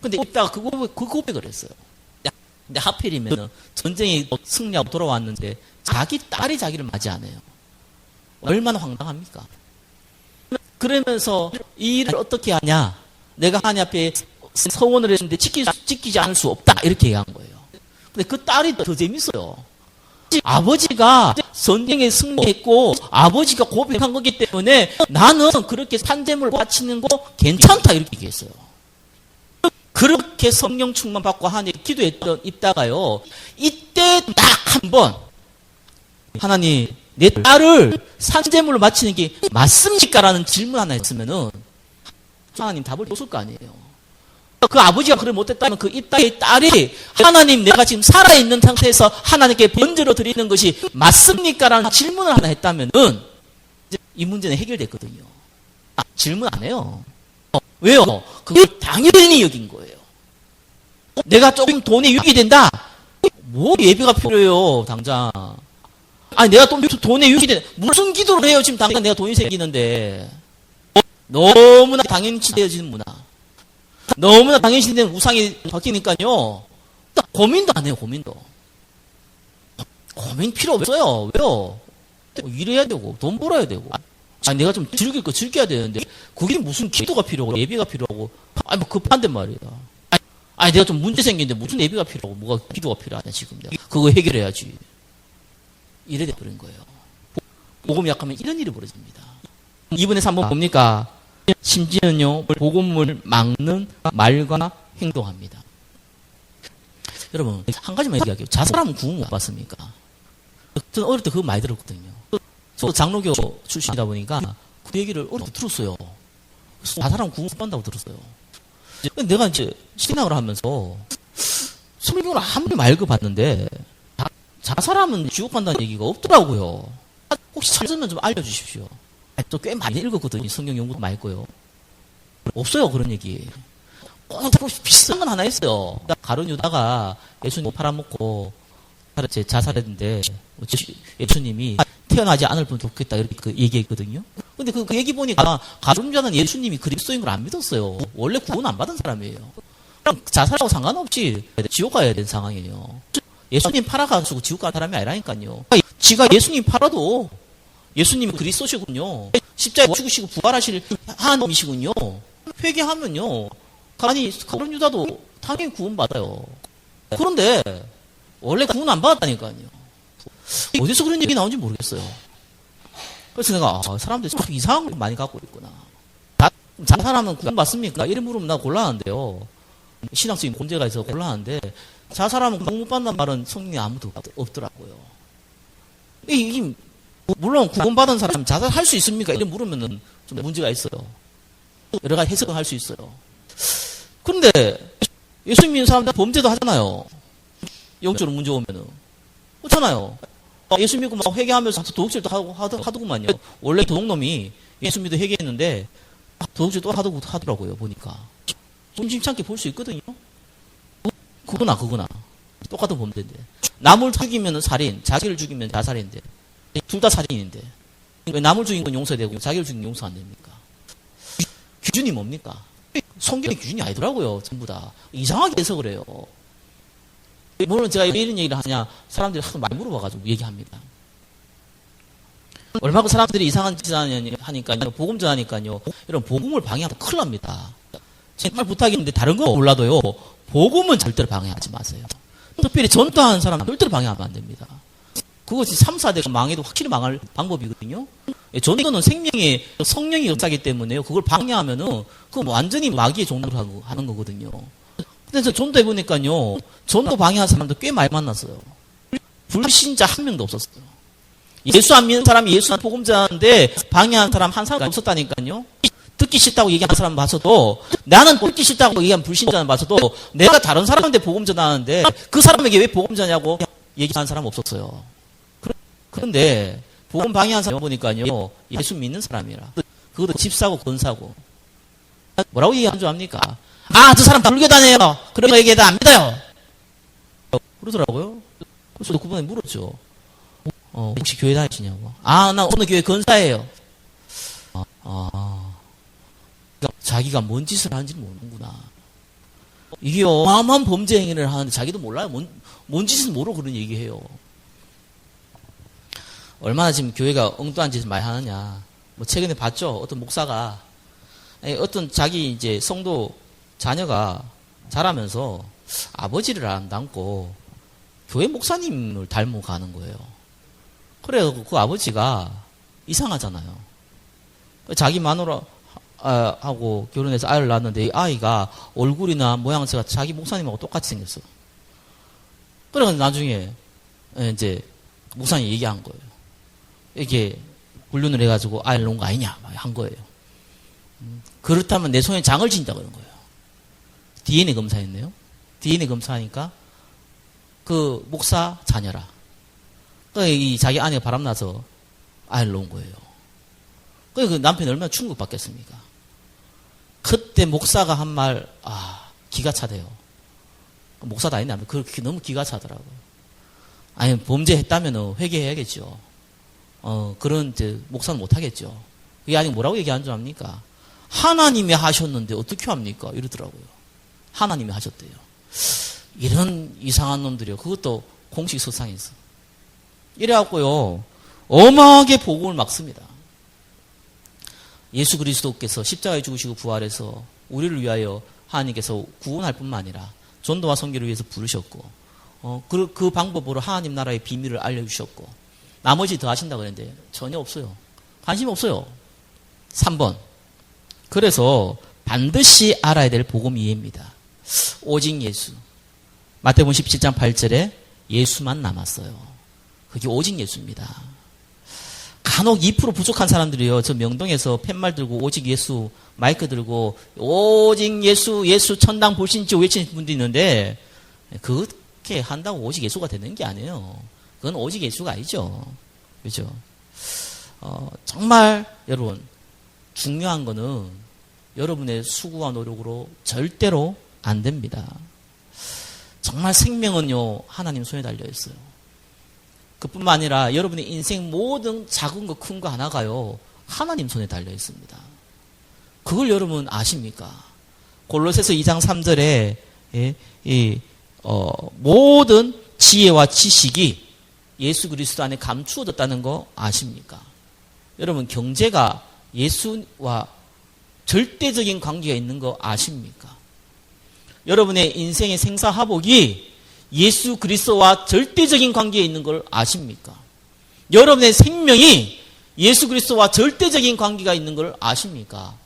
근데 이따가 그 고백을 했어요. 근데 하필이면 전쟁에 승리하고 돌아왔는데 자기 딸이 자기를 맞이 안 해요. 얼마나 황당합니까? 그러면서 이 일을 어떻게 하냐? 내가 하나님 앞에 서원을 했는데 지키지 않을 수 없다 이렇게 얘기한 거예요. 근데 그 딸이 더 재밌어요. 아버지가 전쟁에 승리했고 아버지가 고백한 거기 때문에 나는 그렇게 산재물 바치는 거 괜찮다 이렇게 얘기했어요. 그렇게 성령 충만 받고 하나님 기도했던 입다가요 이때 딱 한 번 하나님 내 딸을 산재물로 바치는 게 맞습니까? 라는 질문 하나 했으면은 하나님 답을 줬을 거 아니에요. 그 아버지가 그걸 못했다면 그 입다의 딸이 하나님 내가 지금 살아있는 상태에서 하나님께 번제로 드리는 것이 맞습니까? 라는 질문을 하나 했다면은 이 문제는 해결됐거든요. 질문 안 해요. 왜요? 그걸 당연히 여긴 거예요. 내가 조금 돈에 유익이 된다? 뭐 예배가 필요해요, 당장. 아니, 내가 좀 돈에 유익이 된다. 무슨 기도를 해요, 지금 당장 내가 돈이 생기는데. 너무나 당연시 되어지는 문화. 너무나 당연시 되는 우상이 바뀌니까요. 고민도 안 해요, 고민도. 고민 필요 없어요. 왜요? 일해야 되고, 돈 벌어야 되고. 아니, 내가 좀 즐길 거 즐겨야 되는데, 그게 무슨 기도가 필요하고, 예배가 필요하고, 아니, 뭐 급한데 말이야. 아니, 내가 좀 문제 생기는데 무슨 예배가 필요하고, 뭐가 기도가 필요하냐, 지금 내가. 그거 해결해야지. 이래 돼버린 거예요. 복음이 약하면 이런 일이 벌어집니다. 이번에 한번 봅니까? 심지어는요, 복음을 막는 말과 행동합니다. 여러분, 한 가지만 얘기할게요. 자살하면 구원 못 받습니까? 저는 어릴 때 그거 많이 들었거든요. 저도 장로교 출신이다 보니까 그 얘기를 어릴 때 들었어요. 자살하면 구원 못 받는다고 들었어요. 근데 내가 이제 신앙을 하면서 성경을 아무리 맑게 봤는데 자살하면 지옥 간다는 얘기가 없더라고요. 혹시 찾으면 좀 알려주십시오. 또 꽤 많이 읽었거든요. 성경 연구도 많이 했고요. 없어요, 그런 얘기. 꼭 비슷한 건 하나 있어요. 가룟 유다가 예수님 팔아먹고 자살했는데 예수님이 태어나지 않을 분 좋겠다 이렇게 그 얘기했거든요. 근데 그 얘기 보니까 가룟 유다는 예수님이 그리스도인 걸 안 믿었어요. 원래 구원 안 받은 사람이에요. 그냥 자살하고 상관없이 지옥 가야 되는 상황이에요. 예수님 팔아가지고 지옥 가는 사람이 아니라니까요. 지가 예수님 팔아도 예수님이 그리스도시군요. 십자가에 죽으시고 부활하실 하나님이시군요. 회개하면요. 아니 가룟 유다도 당연히 구원받아요. 그런데 원래 구원 안 받았다니까요. 어디서 그런 얘기 나온지 모르겠어요. 그래서 내가 사람들이 참 이상한 걸 많이 갖고 있구나. 자살하면 구원 받습니까? 이래 물으면 나 곤란한데요. 신앙적인 문제가 있어서 곤란한데 자살하면 구원 못 받는 말은 성경에 아무도 없더라고요. 이게 물론 구원받은 사람 자살할 수 있습니까? 이래 물으면은 좀 문제가 있어요. 여러 가지 해석을 할 수 있어요. 그런데 예수 믿는 사람들 범죄도 하잖아요. 영적으로 문제 오면은. 그렇잖아요. 예수 믿고 막 회개하면서 도둑질도 하더구만요. 원래 도둑놈이 예수 믿어 회개했는데 도둑질 또 하더라고요. 보니까. 심심찮게 볼 수 있거든요. 그거나. 똑같은 범죄인데. 남을 죽이면 살인, 자기를 죽이면 자살인데. 둘 다 살인인데. 왜 남을 죽인 건 용서되고 자기를 죽인 건 용서 안 됩니까? 기준이 뭡니까? 성경의 기준이 아니더라고요. 전부 다. 이상하게 해석을 해요. 물론 제가 이런 얘기를 하냐 사람들이 하도 많이 물어봐가지고 얘기합니다. 얼마나 사람들이 이상한 짓을 하니까요. 복음 전하니까요. 이런 복음을 방해하면 큰일 납니다. 정말 부탁인데 다른 거 몰라도요. 복음은 절대로 방해하지 마세요. 특별히 전도하는 사람은 절대로 방해하면 안 됩니다. 그것이 3, 4대가 망해도 확실히 망할 방법이거든요. 전도는 생명의 성령이 역사기 때문에요. 그걸 방해하면은 그건 완전히 마귀의 종로를 하는 거거든요. 근데 저 전도해보니까요. 전도 방해한 사람도 꽤 많이 만났어요. 불신자 한 명도 없었어요. 예수 안 믿는 사람이 예수 복음 전하는데 방해한 사람 한 사람도 없었다니까요. 듣기 싫다고 얘기하는 사람 봐서도 나는 듣기 싫다고 얘기한 불신자는 봐서도 내가 다른 사람한테 복음 전하는데 그 사람에게 왜 복음 전하냐고 얘기하는 사람 없었어요. 그런데 복음 방해한 사람 보니까요. 예수 믿는 사람이라. 그것도 집사고 권사고. 뭐라고 얘기하는 줄 압니까? 저 사람 불교 다녀요. 그런 거 얘기해도 안 믿어요. 그러더라고요. 그래서 그분에 물었죠. 혹시 교회 다니시냐고. 나 오늘 교회 권사예요. 자기가 뭔 짓을 하는지 모르는구나. 이게 어마어마한 범죄 행위를 하는데 자기도 몰라요. 뭔 짓은 모르고 그런 얘기해요. 얼마나 지금 교회가 엉뚱한 짓을 많이 하느냐. 최근에 봤죠. 어떤 목사가 어떤 자기 이제 성도 자녀가 자라면서 아버지를 안 닮고 교회 목사님을 닮고 가는 거예요. 그래서 그 아버지가 이상하잖아요. 자기 마누라하고 결혼해서 아이를 낳았는데 이 아이가 얼굴이나 모양새가 자기 목사님하고 똑같이 생겼어. 그래서 나중에 이제 목사님이 얘기한 거예요. 이렇게 불륜을 해가지고 아이를 놓은 거 아니냐 한 거예요. 그렇다면 내 손에 장을 진다 그런 거예요. DNA 검사했네요. DNA 검사하니까 그 목사 자녀라. 이 자기 아내가 바람나서 아이를 놓은 거예요. 그 남편이 얼마나 충격받겠습니까? 그때 목사가 한 말, 기가 차대요. 목사도 아닌데 그렇게 너무 기가 차더라고요. 아니 범죄했다면 회개해야겠죠. 그런 이제 목사는 못하겠죠. 그게 아니고 뭐라고 얘기하는 줄 압니까? 하나님이 하셨는데 어떻게 합니까? 이러더라고요. 하나님이 하셨대요. 이런 이상한 놈들이요. 그것도 공식 서상에서. 이래갖고요. 어마하게 복음을 막습니다. 예수 그리스도께서 십자가에 죽으시고 부활해서 우리를 위하여 하나님께서 구원할 뿐만 아니라 전도와 선교를 위해서 부르셨고 그 방법으로 하나님 나라의 비밀을 알려주셨고 나머지 더 하신다고 그랬는데 전혀 없어요. 관심 없어요. 3번. 그래서 반드시 알아야 될 복음 이해입니다. 오직 예수. 마태복음 17장 8절에 예수만 남았어요. 그게 오직 예수입니다. 간혹 2% 부족한 사람들이요. 저 명동에서 팻말 들고 오직 예수 마이크 들고 오직 예수 예수 천당 불신지옥 외치는 분도 있는데 그렇게 한다고 오직 예수가 되는 게 아니에요. 그건 오직 예수가 아니죠. 그죠? 정말 여러분 중요한 거는 여러분의 수고와 노력으로 절대로 안 됩니다. 정말 생명은요 하나님 손에 달려 있어요. 그뿐만 아니라 여러분의 인생 모든 작은 거 큰 거 하나가요 하나님 손에 달려 있습니다. 그걸 여러분 아십니까? 골로새서 2장 3절에 모든 지혜와 지식이 예수 그리스도 안에 감추어졌다는 거 아십니까? 여러분 경제가 예수와 절대적인 관계가 있는 거 아십니까? 여러분의 인생의 생사화복이 예수 그리스도와 절대적인 관계에 있는 걸 아십니까? 여러분의 생명이 예수 그리스도와 절대적인 관계가 있는 걸 아십니까?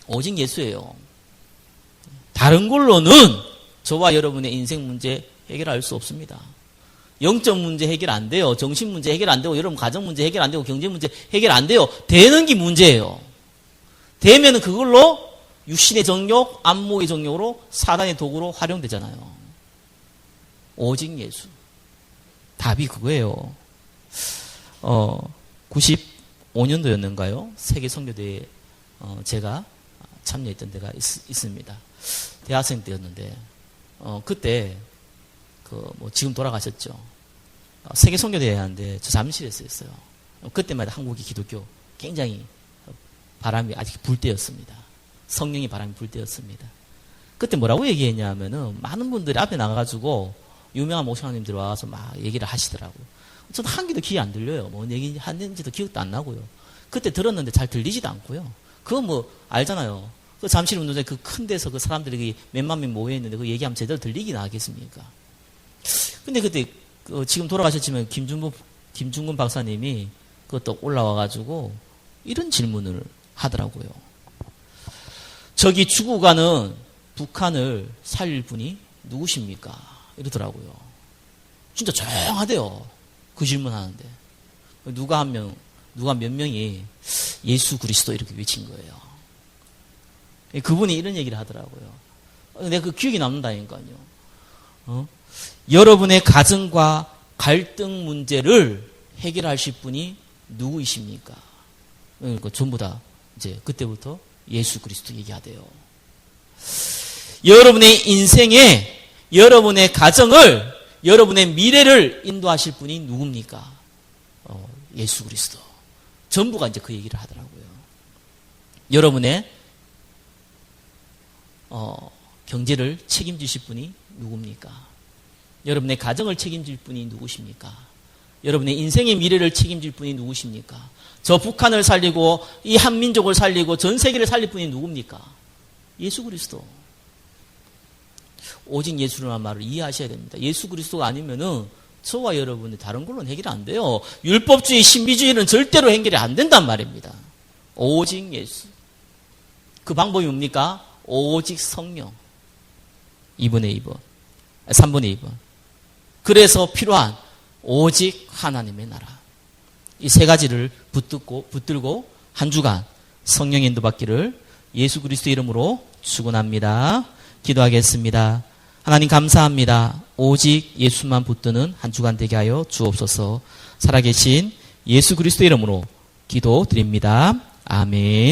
오직 예수예요. 다른 걸로는 저와 여러분의 인생 문제 해결할 수 없습니다. 영적 문제 해결 안 돼요. 정신 문제 해결 안 되고 여러분 가정 문제 해결 안 되고 경제 문제 해결 안 돼요. 되는 게 문제예요. 되면 그걸로 육신의 정욕, 안목의 정욕으로 사단의 도구로 활용되잖아요. 오직 예수. 답이 그거예요. 95년도였는가요? 세계 선교대회에 제가 참여했던 데가 있습니다. 대학생 때였는데 그때 지금 돌아가셨죠. 세계 선교대회 하는데 저 잠실에서 했어요. 그때마다 한국의 기독교 굉장히 바람이 아직 불 때였습니다. 성령의 바람이 불 때였습니다. 그때 뭐라고 얘기했냐면은 많은 분들이 앞에 나가가지고 유명한 목사님들이 와서 막 얘기를 하시더라고요. 저는 한 개도 귀에 안 들려요. 뭔 얘기 하는지도 기억도 안 나고요. 그때 들었는데 잘 들리지도 않고요. 그거 알잖아요. 그 잠실 운동장에 그 큰 데서 그 사람들이 몇만 명 모여있는데 그 얘기하면 제대로 들리긴 하겠습니까? 근데 그때 지금 돌아가셨지만 김중근 박사님이 그것도 올라와가지고 이런 질문을 하더라고요. 저기 죽고 가는 북한을 살릴 분이 누구십니까? 이러더라고요. 진짜 조용하대요. 그 질문하는데. 누가 몇 명이 예수 그리스도 이렇게 외친 거예요. 그분이 이런 얘기를 하더라고요. 내가 그 기억이 남는다니까요. 여러분의 가정과 갈등 문제를 해결하실 분이 누구이십니까? 그러니까 전부 다 이제 그때부터 예수 그리스도 얘기하대요. 여러분의 인생에 여러분의 가정을 여러분의 미래를 인도하실 분이 누굽니까? 예수 그리스도. 전부가 이제 그 얘기를 하더라고요. 여러분의 경제를 책임지실 분이 누굽니까? 여러분의 가정을 책임질 분이 누구십니까? 여러분의 인생의 미래를 책임질 분이 누구십니까? 저 북한을 살리고 이 한민족을 살리고 전 세계를 살릴 분이 누굽니까? 예수 그리스도. 오직 예수라는 말을 이해하셔야 됩니다. 예수 그리스도가 아니면은 저와 여러분이 다른 걸로는 해결이 안 돼요. 율법주의, 신비주의는 절대로 해결이 안 된단 말입니다. 오직 예수. 그 방법이 뭡니까? 오직 성령. 3분의 2번. 그래서 필요한 오직 하나님의 나라. 이 세 가지를 붙들고 한 주간 성령 인도받기를 예수 그리스도 이름으로 축원합니다. 기도하겠습니다. 하나님 감사합니다. 오직 예수만 붙드는 한 주간 되게 하여 주옵소서. 살아계신 예수 그리스도 이름으로 기도드립니다. 아멘.